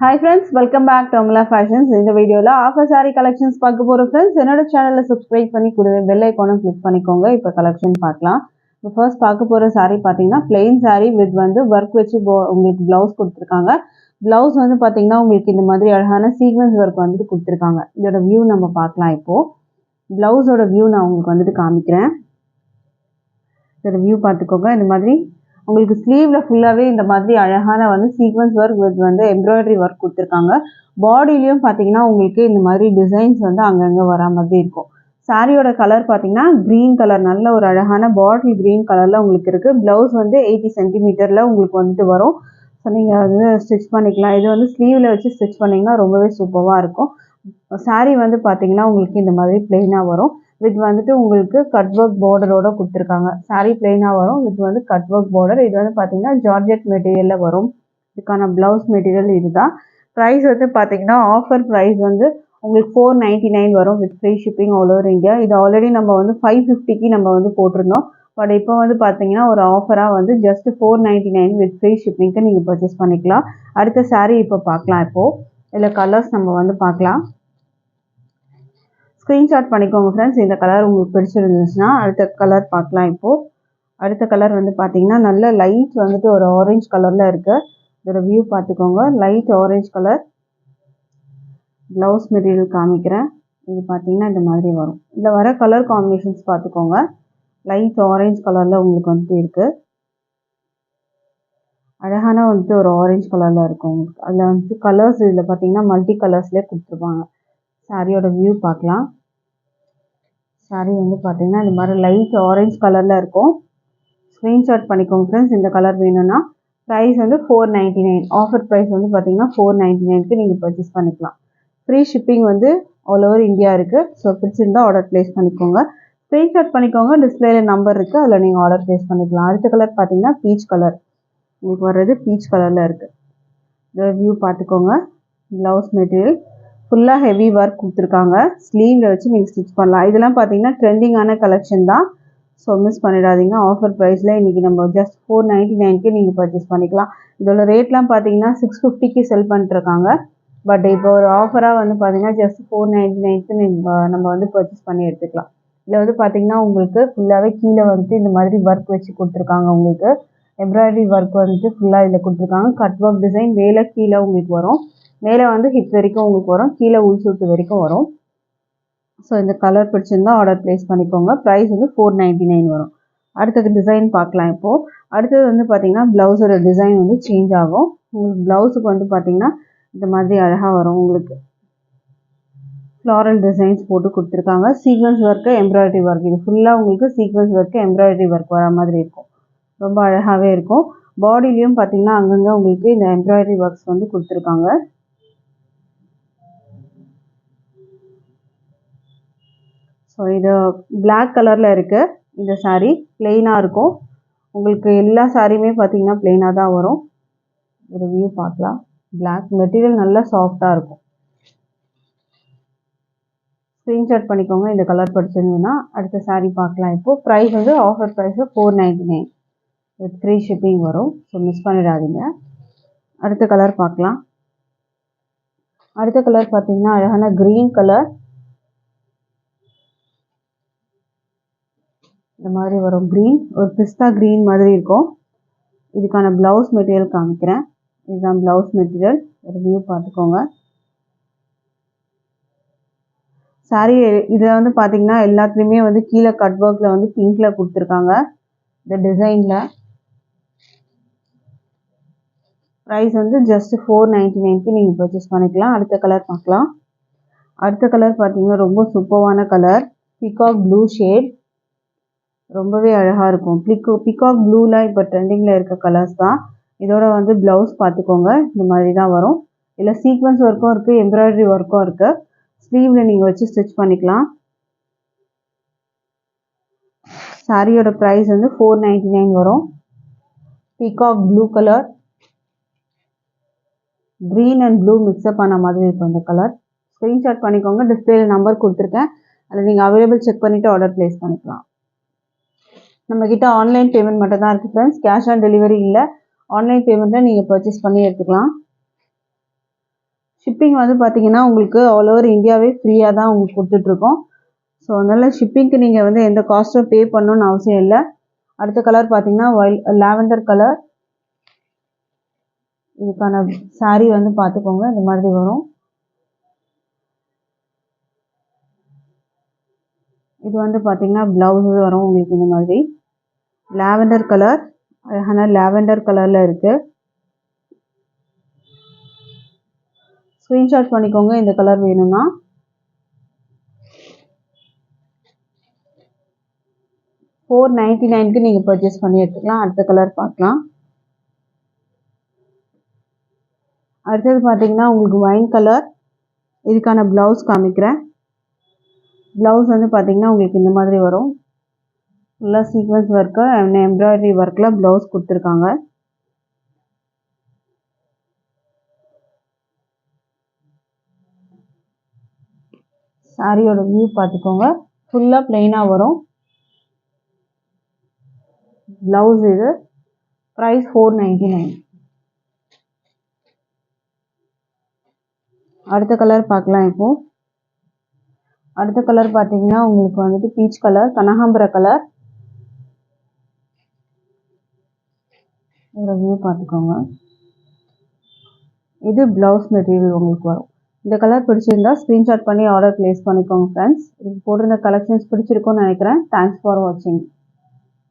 Hi friends, welcome back to Amala Fashions. இந்த வீடியோல offer saree collections பார்க்க போறோம் friends. என்னோட சேனலை subscribe பண்ணி கூடவே bell icon click பண்ணிக்கோங்க. இப்போ collection பார்க்கலாம். இப்போ first பார்க்க போற saree பாத்தீங்கன்னா plain saree with வந்து work வச்சு உங்களுக்கு blouse கொடுத்திருக்காங்க. Blouse வந்து பாத்தீங்கன்னா உங்களுக்கு இந்த மாதிரி அழகான sequence work வந்து கொடுத்திருக்காங்க. இதோட view நம்ம பார்க்கலாம் இப்போ. Blouse ஓட view நான் உங்களுக்கு வந்து காமிக்கிறேன். இதோட view பார்த்துக்கோங்க. இந்த மாதிரி உங்களுக்கு ஸ்லீவ்ல ஃபுல்லாவே இந்த மாதிரி அழகான வந்து சீக்வென்ஸ் வர்க் வித் வந்து எம்ப்ராய்டரி வர்க் கொடுத்திருக்காங்க. பாடியிலயும் பாத்தீங்கன்னா உங்களுக்கு இந்த மாதிரி டிசைன்ஸ் வந்து அங்கங்க வர மாதிரி இருக்கும். சாரியோட கலர் பாத்தீங்கன்னா கிரீன் கலர், நல்ல ஒரு அழகான பாட்டில் கிரீன் கலர்ல உங்களுக்கு இருக்கு. பிளவுஸ் வந்து 80 சென்டிமீட்டர்ல உங்களுக்கு வந்துட்டு வரும். ஸோ நீங்க வந்து ஸ்டிச் பண்ணிக்கலாம். இது வந்து ஸ்லீவ்ல வச்சு ஸ்டிச் பண்ணீங்கன்னா ரொம்பவே சூப்பரா இருக்கும். சாரி வந்து பாத்தீங்கன்னா உங்களுக்கு இந்த மாதிரி பிளெயினா வரும். வித் வந்துட்டு உங்களுக்கு கட் ஒர்க் பார்டரோட கொடுத்துருக்காங்க. சாரி பிளெயினா வரும். வித் வந்து கட் ஒர்க் பார்டர். இது வந்து பாத்தீங்கன்னா ஜார்ஜெட் மெட்டீரியல்ல வரும். இதுக்கான பிளவுஸ் மெட்டீரியல் இதுதான். ப்ரைஸ் வந்து பாத்தீங்கன்னா ஆஃபர் ப்ரைஸ் வந்து உங்களுக்கு 499 வரும் with free shipping all over India. இது ஆல்ரெடி நம்ம வந்து 550க்கு நம்ம வந்து போட்டிருந்தோம். பட் இப்போ வந்து பாத்தீங்கன்னா ஒரு ஆஃபரா வந்து ஜஸ்ட் 499 வித் ஃப்ரீ ஷிப்பிங்க்கு நீங்க பர்ச்சேஸ் பண்ணிக்கலாம். அடுத்த சாரி இப்போ பார்க்கலாம். இப்போ இதுல கலர்ஸ் நம்ம வந்து பார்க்கலாம். ஸ்க்ரீன்ஷாட் பண்ணிக்கோங்க ஃப்ரெண்ட்ஸ். இந்த கலர் உங்களுக்கு பிடிச்சிருந்துச்சுன்னா அடுத்த கலர் பார்க்கலாம். இப்போது அடுத்த கலர் வந்து பார்த்தீங்கன்னா நல்ல லைட் வந்துட்டு ஒரு ஆரஞ்சு கலரில் இருக்குது. இதோட வியூ பார்த்துக்கோங்க. Light orange colour. Blouse material காமிக்கிறேன். இது பார்த்தீங்கன்னா இந்த மாதிரி வரும். இதில் வர கலர் காம்பினேஷன்ஸ் பார்த்துக்கோங்க. லைட் ஆரஞ்சு கலரில் உங்களுக்கு வந்துட்டு இருக்குது. அழகான வந்துட்டு ஒரு ஆரஞ்சு கலரில் இருக்கும் உங்களுக்கு. அதில் வந்துட்டு கலர்ஸ் இதில் பார்த்தீங்கன்னா மல்டி கலர்ஸ்லேயே கொடுத்துருப்பாங்க. சாரியோட வியூ பார்க்கலாம். சாரி வந்து பார்த்தீங்கன்னா இந்த மாதிரி லைட் ஆரஞ்சு கலரில் இருக்கும். ஸ்க்ரீன்ஷாட் பண்ணிக்கோங்க ஃப்ரெண்ட்ஸ். இந்த கலர் வேணும்னா ப்ரைஸ் வந்து 499. ஆஃபர் ப்ரைஸ் வந்து பார்த்தீங்கன்னா 499க்கு நீங்கள் பர்ச்சேஸ் பண்ணிக்கலாம். ஃப்ரீ ஷிப்பிங் வந்து ஆல் ஓவர் இந்தியா இருக்குது. ஸோ பிடிச்சிருந்தா ஆர்டர் ப்ளேஸ் பண்ணிக்கோங்க. ஸ்க்ரீன்ஷாட் பண்ணிக்கோங்க. டிஸ்பிளேல நம்பர் இருக்குது, அதில் நீங்கள் ஆர்டர் ப்ளேஸ் பண்ணிக்கலாம். அடுத்த கலர் பார்த்தீங்கன்னா பீச் கலர். உங்களுக்கு வர்றது பீச் கலரில் இருக்குது. இந்த வியூ பார்த்துக்கோங்க. ப்ளவுஸ் மெட்டீரியல் ஃபுல்லாக ஹெவி ஒர்க் கொடுத்துருக்காங்க. ஸ்லீவில் வச்சு நீங்கள் ஸ்டிச் பண்ணலாம். இதெல்லாம் பார்த்தீங்கன்னா ட்ரெண்டிங்கான கலெக்ஷன் தான். ஸோ மிஸ் பண்ணிடாதீங்க. ஆஃபர் ப்ரைஸில் இன்றைக்கி நம்ம ஜஸ்ட் 499க்கு நீங்கள் பர்ச்சேஸ் பண்ணிக்கலாம். இதோட ரேட்லாம் பார்த்தீங்கன்னா 650க்கு செல் பண்ணிட்டுருக்காங்க. பட் இப்போ ஒரு ஆஃபராக வந்து பார்த்தீங்கன்னா ஜஸ்ட் 499க்கு நம்ம வந்து பர்ச்சேஸ் பண்ணி எடுத்துக்கலாம். இதில் வந்து பார்த்தீங்கன்னா உங்களுக்கு ஃபுல்லாகவே கீழே வந்துட்டு இந்த மாதிரி ஒர்க் வச்சு கொடுத்துருக்காங்க. உங்களுக்கு எம்ப்ராய்டரி ஒர்க் வந்துட்டு ஃபுல்லாக இதில் கொடுத்துருக்காங்க. கட் ஒர்க் டிசைன் மேலே கீழே உங்களுக்கு வரும். மேலே வந்து ஹிப் வரைக்கும் உங்களுக்கு வரும். கீழே உள் சுத்து வரைக்கும் வரும். ஸோ இந்த கலர் பிடிச்சிருந்தா ஆர்டர் ப்ளேஸ் பண்ணிக்கோங்க. ப்ரைஸ் வந்து 499 வரும். அடுத்தது டிசைன் பார்க்கலாம். இப்போது அடுத்தது வந்து பார்த்தீங்கன்னா ப்ளவுஸோட டிசைன் வந்து சேஞ்ச் ஆகும். உங்களுக்கு ப்ளவுஸுக்கு வந்து பார்த்தீங்கன்னா இந்த மாதிரி அழகாக வரும். உங்களுக்கு ஃப்ளாரல் டிசைன்ஸ் போட்டு கொடுத்துருக்காங்க. Sequence work, embroidery work. இது ஃபுல்லாக உங்களுக்கு சீக்வன்ஸ் ஒர்க்கு, எம்ப்ராய்டரி ஒர்க் வர மாதிரி இருக்கும். ரொம்ப அழகாகவே இருக்கும். பாடிலையும் பார்த்தீங்கன்னா அங்கங்கே உங்களுக்கு இந்த எம்ப்ராய்டரி ஒர்க்ஸ் வந்து கொடுத்துருக்காங்க. ஸோ இது பிளாக் கலரில் இருக்குது. இந்த சாரீ பிளெயினாக இருக்கும். உங்களுக்கு எல்லா சாரியுமே பார்த்தீங்கன்னா பிளெயினாக தான் வரும். ஒரு வியூ பார்க்கலாம். பிளாக் மெட்டீரியல் நல்லா சாஃப்டாக இருக்கும். ஸ்க்ரீன்ஷாட் பண்ணிக்கோங்க. இந்த கலர் பிடிச்சிருந்ததுன்னா அடுத்த சாரீ பார்க்கலாம். இப்போது ப்ரைஸ் வந்து offer price 499 with free shipping வரும். ஸோ மிஸ் பண்ணிடாதீங்க. அடுத்த கலர் பார்க்கலாம். அடுத்த கலர் பார்த்தீங்கன்னா அழகான க்ரீன் கலர். இந்த மாதிரி வரும். க்ரீன் ஒரு பிஸ்தா க்ரீன் மாதிரி இருக்கும். இதுக்கான ப்ளவுஸ் மெட்டீரியல் காமிக்கிறேன். இதுதான் ப்ளவுஸ் மெட்டீரியல். ஒரு வியூ பார்த்துக்கோங்க. சாரி இதில் வந்து பார்த்தீங்கன்னா எல்லாத்துலேயுமே வந்து கீழே கட் ஒர்க்கில் வந்து பிங்க்கில் கொடுத்துருக்காங்க. இந்த டிசைனில் ப்ரைஸ் வந்து ஜஸ்ட் 499க்கு நீங்கள் பர்ச்சேஸ் பண்ணிக்கலாம். அடுத்த கலர் பார்க்கலாம். அடுத்த கலர் பார்த்தீங்கன்னா ரொம்ப சூப்பரான கலர். Peacock blue shade. ரொம்பவே அழகாக இருக்கும். பீகாக் ப்ளூவில் இப்போ ட்ரெண்டிங்கில் இருக்க கலர்ஸ் தான். இதோட வந்து ப்ளவுஸ் பார்த்துக்கோங்க. இந்த மாதிரி தான் வரும். இதில் சீக்வன்ஸ் ஒர்க்கும் இருக்குது, எம்ப்ராய்டரி ஒர்க்கும் இருக்குது. ஸ்லீவில் நீங்கள் வச்சு ஸ்டிச் பண்ணிக்கலாம். சாரியோட ப்ரைஸ் வந்து 499 வரும். Peacock blue colour. Green and blue mix up ஆன மாதிரி இருக்கும் இந்த கலர். ஸ்க்ரீன்ஷாட் பண்ணிக்கோங்க. டிஸ்பிளேல நம்பர் கொடுத்துருக்கேன். அதில் நீங்கள் அவைலபிள் செக் பண்ணிவிட்டு ஆர்டர் ப்ளேஸ் பண்ணிக்கலாம். நம்மக்கிட்ட ஆன்லைன் பேமெண்ட் மட்டும் தான் இருக்குது ஃப்ரெண்ட்ஸ். கேஷ் ஆன் டெலிவரி இல்லை. ஆன்லைன் பேமெண்ட்டில் நீங்கள் பர்ச்சேஸ் பண்ணி எடுத்துக்கலாம். ஷிப்பிங் வந்து பார்த்தீங்கன்னா உங்களுக்கு ஆல் ஓவர் இந்தியாவே ஃப்ரீயாக தான் உங்களுக்கு கொடுத்துட்ருக்கோம். ஸோ அதனால் ஷிப்பிங்க்கு நீங்கள் வந்து எந்த காஸ்ட்டும் பே பண்ணணும்னு அவசியம் இல்லை. அடுத்த கலர் பார்த்தீங்கன்னா லாவெண்டர் கலர். இதுக்கான saree வந்து பார்த்துக்கோங்க, இந்த மாதிரி வரும். இது வந்து பார்த்தீங்கன்னா ப்ளவுஸ் வரும் உங்களுக்கு இந்த மாதிரி லாவெண்டர் கலர். அழகான லாவெண்டர் கலரில் இருக்குது. ஸ்க்ரீன்ஷாட் பண்ணிக்கோங்க இந்த கலர் வேணும்னா. $499க்கு நீங்கள் பர்ச்சேஸ் பண்ணி எடுத்துக்கலாம். அடுத்த கலர் பார்க்கலாம். அடுத்தது பார்த்தீங்கன்னா உங்களுக்கு ஒயின் கலர். இதுக்கான ப்ளவுஸ் காமிக்கிறேன். ப்ளவுஸ் வந்து பார்த்தீங்கன்னா உங்களுக்கு இந்த மாதிரி வரும். ஃபுல்லாக சீக்வன்ஸ் ஒர்க்கு அண்ட் எம்ப்ராய்டரி ஒர்க்கில் ப்ளவுஸ் கொடுத்துருக்காங்க. சாரியோட வியூ பார்த்துக்கோங்க. ஃபுல்லாக பிளெயினாக வரும். ப்ளவுஸ் இது. ப்ரைஸ் $499. அடுத்த கலர் பார்க்கலாம். இப்போ அடுத்த கலர் பார்த்தீங்கன்னா உங்களுக்கு வந்துட்டு பீச் கலர், கனகாம்பர கலர். இதோட வியூ பார்த்துக்கோங்க. இது ப்ளவுஸ் மெட்டீரியல் உங்களுக்கு வரும். இந்த கலர் பிடிச்சிருந்தா ஸ்க்ரீன்ஷாட் பண்ணி ஆர்டர் ப்ளேஸ் பண்ணிக்கோங்க ஃப்ரெண்ட்ஸ். இது போட்டிருந்த கலெக்ஷன்ஸ் பிடிச்சிருக்கும்னு நினைக்கிறேன். தேங்க்ஸ் ஃபார் வாட்சிங்.